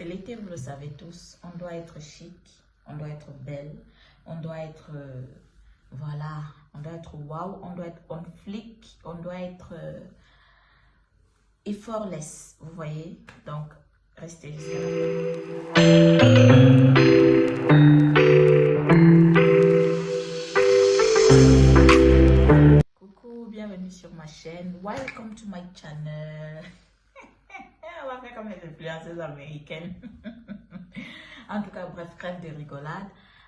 c'est l'été, vous le savez tous. On doit être chic, on doit être belle, on doit être, voilà, on doit être wow, on doit être on flic, on doit être effortless, vous voyez. Donc, restez jusqu'à la fin. Coucou, bienvenue sur ma chaîne. Welcome to my channel. On va faire comme les influenceuses américaines. En tout cas, bref, crève de rigolade.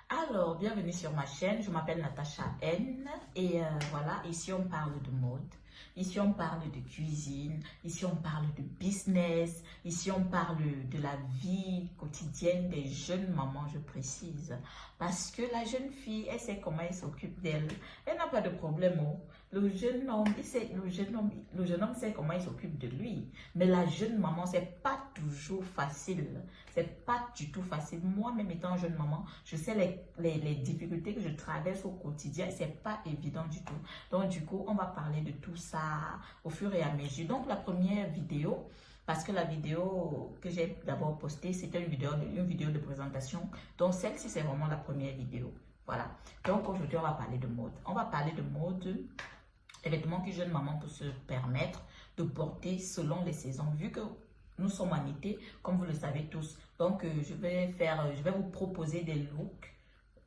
Alors, bienvenue sur ma chaîne. Je m'appelle Natacha N. Et voilà, ici on parle de mode. Ici on parle de cuisine. Ici on parle de business. Ici on parle de la vie quotidienne des jeunes mamans, je précise. Parce que la jeune fille, elle sait comment elle s'occupe d'elle. Elle n'a pas de problème. Oh. Le jeune homme, le jeune homme sait comment il s'occupe de lui. Mais la jeune maman, c'est pas toujours facile. C'est pas du tout facile. Moi-même étant jeune maman, je sais les difficultés que je traverse au quotidien. C'est pas évident du tout. Donc du coup, on va parler de tout ça au fur et à mesure. Donc la première vidéo, parce que la vidéo que j'ai d'abord postée, c'était une vidéo de présentation. Donc celle-ci, c'est vraiment la première vidéo. Voilà. Donc aujourd'hui, on va parler de mode. On va parler de mode, les vêtements que jeune maman peut se permettre de porter selon les saisons. Vu que nous sommes en été, comme vous le savez tous. Donc je vais vous proposer des looks.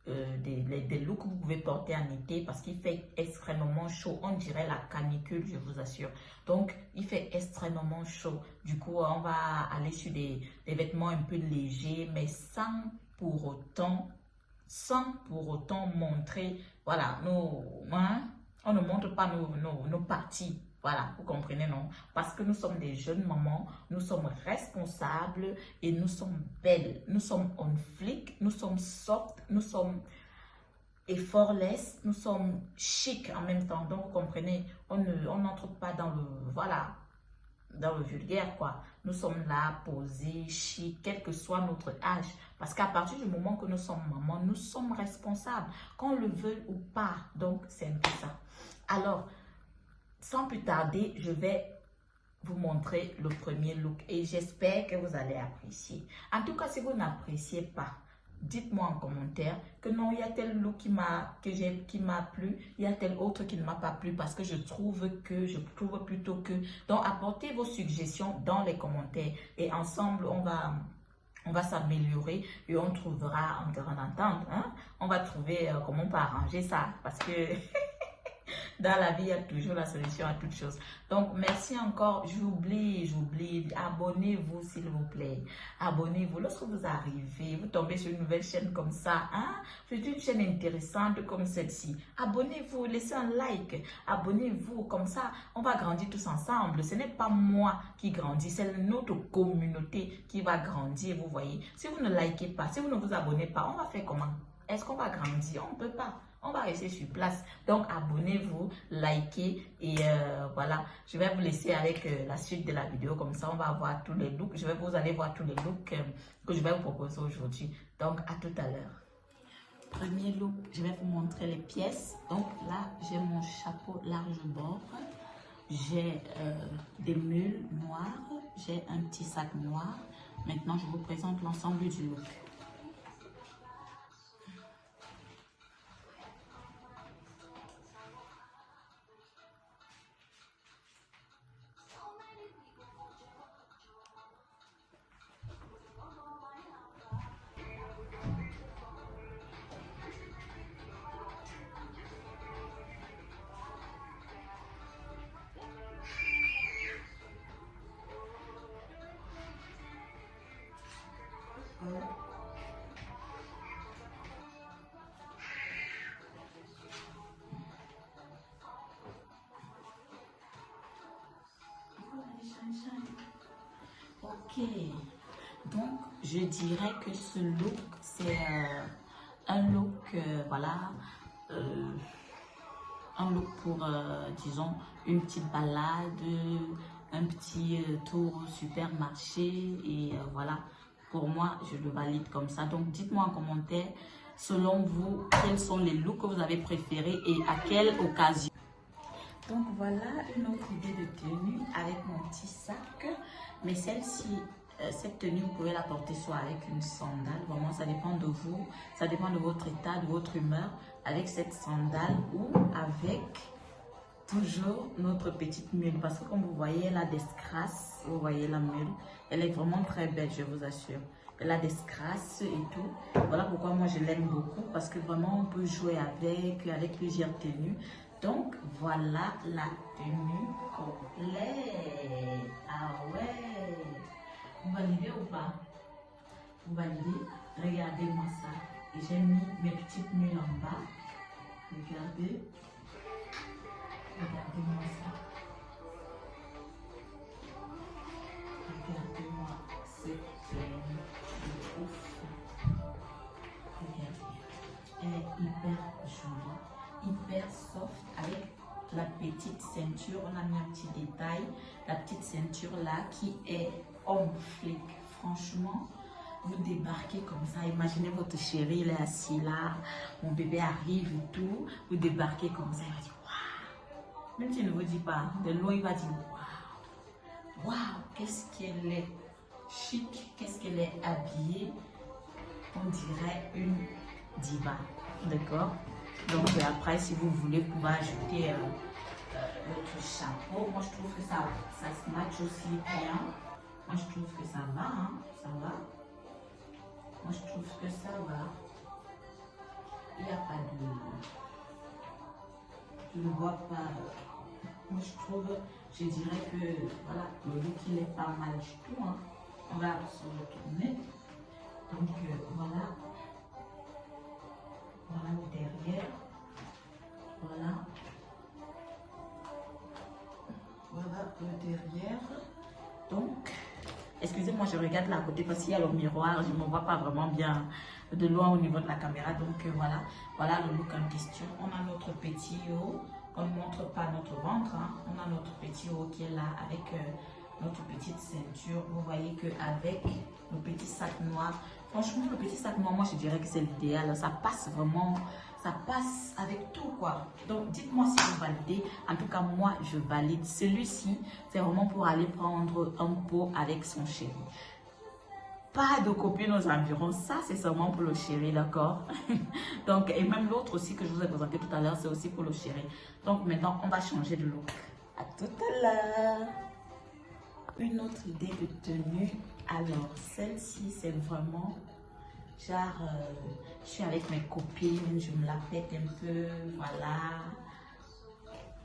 Des looks que vous pouvez porter en été parce qu'il fait extrêmement chaud. On dirait la canicule, je vous assure. Donc, il fait extrêmement chaud. Du coup, on va aller sur des vêtements un peu légers, mais sans pour autant montrer, voilà, on ne montre pas nos parties. Voilà, vous comprenez, non? Parce que nous sommes des jeunes mamans, nous sommes responsables et nous sommes belles. Nous sommes on flic, nous sommes soft, nous sommes effortless, nous sommes chic en même temps. Donc, vous comprenez, on n'entre pas dans le, voilà, dans le vulgaire, quoi. Nous sommes là, posés, chic, quel que soit notre âge. Parce qu'à partir du moment que nous sommes mamans, nous sommes responsables, qu'on le veuille ou pas. Donc, c'est un peu ça. Alors, sans plus tarder, je vais vous montrer le premier look et j'espère que vous allez apprécier. En tout cas, si vous n'appréciez pas, dites-moi en commentaire que non, il y a tel look qui m'a plu, il y a tel autre qui ne m'a pas plu parce que je trouve plutôt que... Donc, apportez vos suggestions dans les commentaires et ensemble, on va s'améliorer et on trouvera en grande entente. Hein? On va trouver comment on peut arranger ça parce que... Dans la vie, il y a toujours la solution à toute chose. Donc, merci encore. J'oublie. Abonnez-vous, s'il vous plaît. Abonnez-vous. Lorsque vous arrivez, vous tombez sur une nouvelle chaîne comme ça. Hein? C'est une chaîne intéressante comme celle-ci. Abonnez-vous. Laissez un like. Abonnez-vous. Comme ça, on va grandir tous ensemble. Ce n'est pas moi qui grandis. C'est notre communauté qui va grandir, vous voyez. Si vous ne likez pas, si vous ne vous abonnez pas, on va faire comment? Est-ce qu'on va grandir? On ne peut pas. On va rester sur place. Donc, abonnez-vous, likez et voilà. Je vais vous laisser avec la suite de la vidéo. Comme ça, on va voir tous les looks. Vous allez voir tous les looks que je vais vous proposer aujourd'hui. Donc, à tout à l'heure. Premier look, je vais vous montrer les pièces. Donc, là, j'ai mon chapeau large bord. J'ai des mules noires. J'ai un petit sac noir. Maintenant, je vous présente l'ensemble du look. Ok, donc je dirais que ce look, c'est un look, voilà, un look pour, disons, une petite balade, un petit tour au supermarché et voilà, pour moi, je le valide comme ça. Donc, dites-moi en commentaire, selon vous, quels sont les looks que vous avez préférés et à quelle occasion. Donc, voilà une autre idée de tenue avec mon petit sac. Mais celle-ci, Cette tenue, vous pouvez la porter soit avec une sandale, vraiment ça dépend de vous, ça dépend de votre état, de votre humeur, avec cette sandale ou avec toujours notre petite mule. Parce que comme vous voyez, elle a des crasses, vous voyez la mule, elle est vraiment très belle, je vous assure. Elle a des crasses et tout. Voilà pourquoi moi je l'aime beaucoup, parce que vraiment on peut jouer avec plusieurs tenues. Donc voilà la tenue complète. Ah ouais! Vous validez ou pas? Vous validez? Regardez-moi ça. Et j'ai mis mes petites mules en bas. Regardez. Regardez-moi ça. Regardez-moi cette tenue de ouf. Regardez. Elle est hyper jolie, hyper soft avec la petite ceinture. On a mis un petit détail. La petite ceinture là qui est homme flic. Franchement, vous débarquez comme ça. Imaginez votre chéri, il est assis là. Mon bébé arrive et tout. Vous débarquez comme ça. Il va dire waouh. Même s'il ne vous dit pas, de loin il va dire waouh. Waouh, qu'est-ce qu'elle est chic. Qu'est-ce qu'elle est habillée. On dirait une diva. D'accord? Donc après, si vous voulez, vous pouvez ajouter votre chapeau. Moi, je trouve que ça se match aussi bien. Moi, je trouve que ça va, hein, ça va. Moi, je trouve que ça va. Il n'y a pas de... Je ne vois pas... Moi, je trouve, je dirais que, voilà, le look, il est pas mal du tout, hein. On va se retourner. Donc, voilà. Voilà le derrière. Voilà. Voilà le derrière. Donc... Excusez-moi, je regarde là à côté parce qu'il y a le miroir, je ne me vois pas vraiment bien de loin au niveau de la caméra. Donc voilà, voilà le look en question. On a notre petit haut, on ne montre pas notre ventre, hein. On a notre petit haut qui est là avec notre petite ceinture. Vous voyez qu'avec le petit sac noir, franchement le petit sac noir, moi je dirais que c'est l'idéal. Ça passe vraiment, ça passe avec tout quoi. Donc dites-moi si vous validez. En tout cas moi je valide. Celui-ci c'est vraiment pour aller prendre un pot avec son chéri. Pas de copines aux environs, ça c'est seulement pour le chéri, d'accord? Donc et même l'autre aussi que je vous ai présenté tout à l'heure, c'est aussi pour le chéri. Donc maintenant on va changer de look. À tout à l'heure. Une autre idée de tenue. Alors celle-ci c'est vraiment genre je suis avec mes copines, je me la pète un peu, voilà.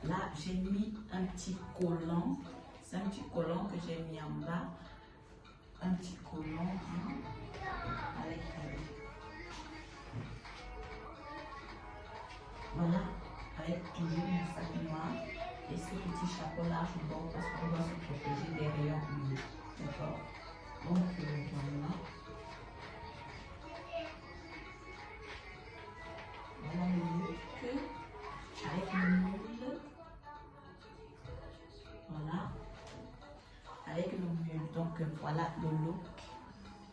Là j'ai mis un petit collant, c'est un petit collant que j'ai mis en bas, un petit collant hein, avec voilà, avec toujours mon sac noir et ce petit chapeau là je porte parce qu'on doit se protéger des rayons UV, d'accord? Donc voilà. Voilà le look avec le moule. Voilà. Avec le mule. Donc voilà le look.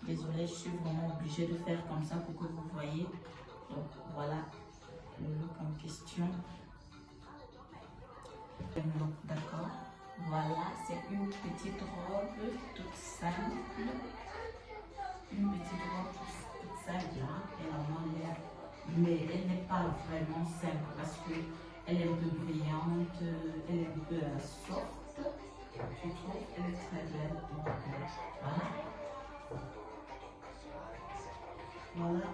Désolée, je suis vraiment obligée de faire comme ça pour que vous voyez. Donc voilà le look en question. D'accord. Voilà, c'est une petite robe toute simple. Une petite robe toute simple. Hein, elle en l'air. Mais elle n'est pas vraiment simple parce qu'elle est un peu brillante, elle est un peu soft. Je trouve qu'elle est très belle. Donc, voilà. Voilà.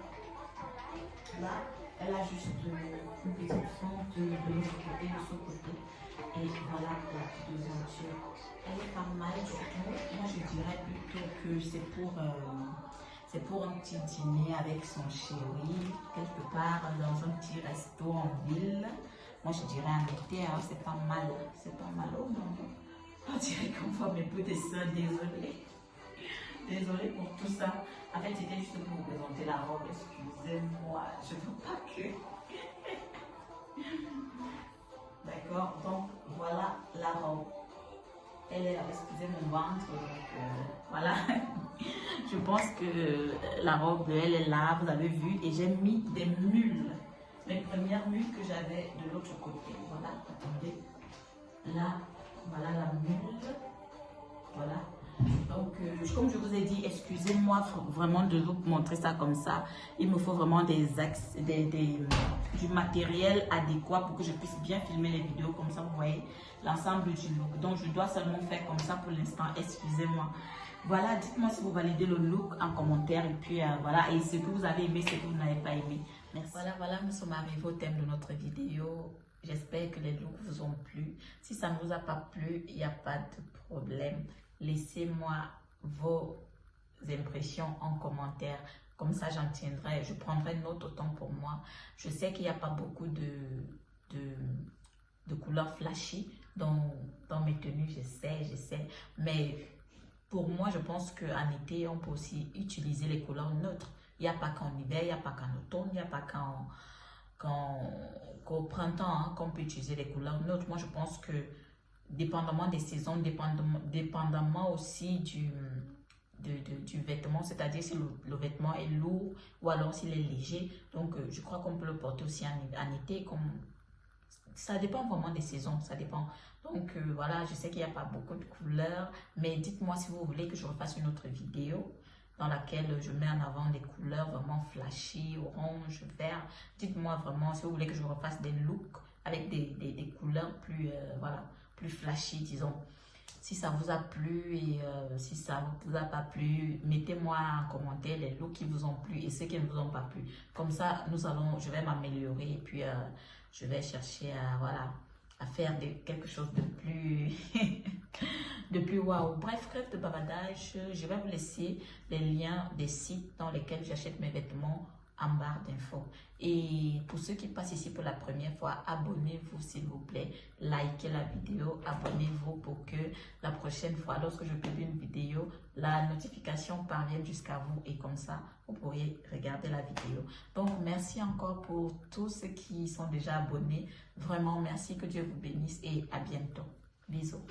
Là, elle a juste une petite fente de l'autre côté, de ce côté. Et voilà la devanture. Elle est pas mal du tout. Moi, je dirais plutôt que c'est pour un petit dîner avec son chéri, quelque part dans un petit resto en ville. Moi, je dirais en été, hein, c'est pas mal. C'est pas mal. Oh non. On dirait qu'on voit mes petits seins, désolée. Désolée pour tout ça. En fait, c'était juste pour vous présenter la robe. Excusez-moi, je ne veux pas que... D'accord, donc voilà la robe. Elle est, excusez mon ventre, donc voilà. Je pense que la robe, elle est là, vous avez vu. Et j'ai mis des mules. Les premières mules que j'avais de l'autre côté. Voilà, attendez. Là, voilà la mule. Voilà. Donc, comme je vous ai dit, excusez-moi vraiment de vous montrer ça comme ça. Il me faut vraiment du matériel adéquat pour que je puisse bien filmer les vidéos. Comme ça, vous voyez l'ensemble du look. Donc, je dois seulement faire comme ça pour l'instant. Excusez-moi. Voilà, dites-moi si vous validez le look en commentaire. Et puis, voilà. Et ce que vous avez aimé, ce que vous n'avez pas aimé. Merci. Voilà, nous sommes arrivés au thème de notre vidéo. J'espère que les looks vous ont plu. Si ça ne vous a pas plu, il n'y a pas de problème. Laissez-moi vos impressions en commentaire. Comme ça, j'en tiendrai. Je prendrai note autant pour moi. Je sais qu'il n'y a pas beaucoup de couleurs flashy dans mes tenues. Je sais. Mais pour moi, je pense qu'en été, on peut aussi utiliser les couleurs neutres. Il n'y a pas qu'en hiver, il n'y a pas qu'en automne, il n'y a pas qu'au printemps hein, qu'on peut utiliser les couleurs neutres. Moi, je pense que dépendamment des saisons, dépendamment aussi du vêtement, c'est-à-dire si le vêtement est lourd ou alors s'il est léger. Donc, je crois qu'on peut le porter aussi en été. Ça dépend vraiment des saisons, ça dépend. Donc, voilà, je sais qu'il n'y a pas beaucoup de couleurs, mais dites-moi si vous voulez que je refasse une autre vidéo dans laquelle je mets en avant des couleurs vraiment flashy, orange, vert. Dites-moi vraiment si vous voulez que je refasse des looks avec des couleurs plus, voilà, plus flashy, disons. Si ça vous a plu et si ça ne vous a pas plu, mettez-moi en commentaire les looks qui vous ont plu et ceux qui ne vous ont pas plu. Comme ça, je vais m'améliorer et puis je vais chercher à faire quelque chose de plus de plus waouh. Bref, de bavardage, je vais vous laisser les liens des sites dans lesquels j'achète mes vêtements en barre d'infos. Et pour ceux qui passent ici pour la première fois, abonnez-vous s'il vous plaît, likez la vidéo, abonnez-vous pour que la prochaine fois, lorsque je publie une vidéo, la notification parvienne jusqu'à vous et comme ça, vous pourrez regarder la vidéo. Donc, merci encore pour tous ceux qui sont déjà abonnés. Vraiment, merci, que Dieu vous bénisse et à bientôt. Bisous.